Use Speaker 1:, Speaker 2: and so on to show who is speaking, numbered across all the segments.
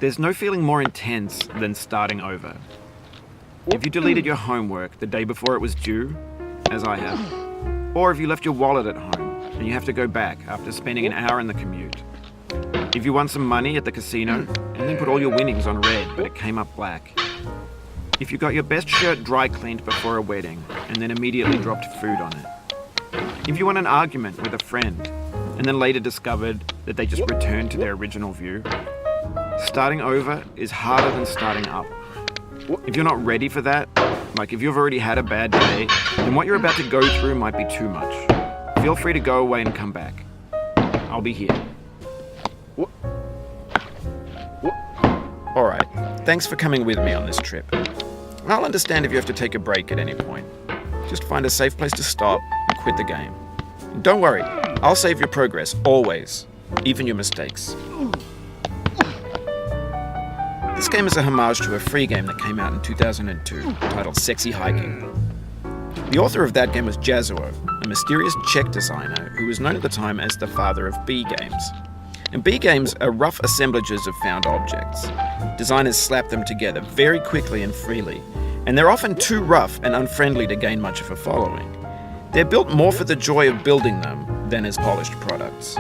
Speaker 1: There's no feeling more intense than starting over. If you deleted your homework the day before it was due, as I have, or if you left your wallet at home and you have to go back after spending an hour in the commute. If you won some money at the casino and then put all your winnings on red but it came up black. If you got your best shirt dry cleaned before a wedding and then immediately dropped food on it. If you won an argument with a friend and then later discovered that they just returned to their original view. Starting over is harder than starting up. If you're not ready for that, like if you've already had a bad day, then what you're about to go through might be too much. Feel free to go away and come back. I'll be here. Alright, thanks for coming with me on this trip. I'll understand if you have to take a break at any point. Just find a safe place to stop and quit the game. And don't worry, I'll save your progress, always, even your mistakes. This game is a homage to a free game that came out in 2002, titled Sexy Hiking. The author of that game was Jazuo, a mysterious Czech designer who was known at the time as the father of B games. And B games are rough assemblages of found objects. Designers slap them together very quickly and freely, and they're often too rough and unfriendly to gain much of a following. They're built more for the joy of building them than as polished products.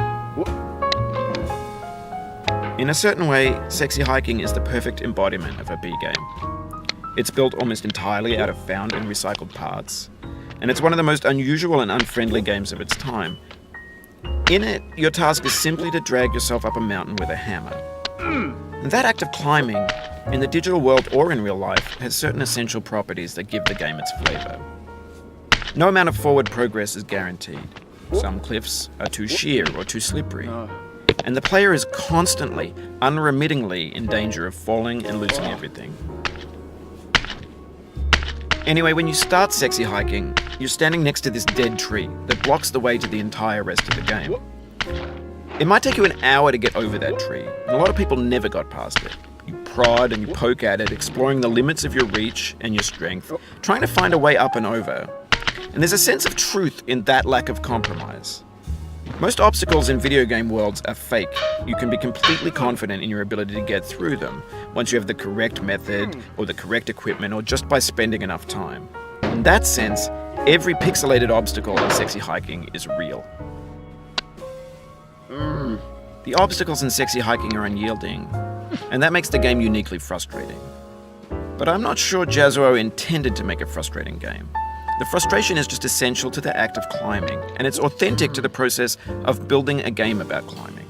Speaker 1: In a certain way, Sexy Hiking is the perfect embodiment of a B game. It's built almost entirely out of found and recycled parts, and it's one of the most unusual and unfriendly games of its time. In it, your task is simply to drag yourself up a mountain with a hammer. And that act of climbing, in the digital world or in real life, has certain essential properties that give the game its flavor. No amount of forward progress is guaranteed. Some cliffs are too sheer or too slippery. And the player is constantly, unremittingly in danger of falling and losing everything. Anyway, when you start Sexy Hiking, you're standing next to this dead tree that blocks the way to the entire rest of the game. It might take you an hour to get over that tree, and a lot of people never got past it. You prod and you poke at it, exploring the limits of your reach and your strength, trying to find a way up and over. And there's a sense of truth in that lack of compromise. Most obstacles in video game worlds are fake. You can be completely confident in your ability to get through them once you have the correct method or the correct equipment or just by spending enough time. In that sense, every pixelated obstacle in Sexy Hiking is real. The obstacles in Sexy Hiking are unyielding, and that makes the game uniquely frustrating. But I'm not sure Jazuo intended to make a frustrating game. The frustration is just essential to the act of climbing, and it's authentic to the process of building a game about climbing.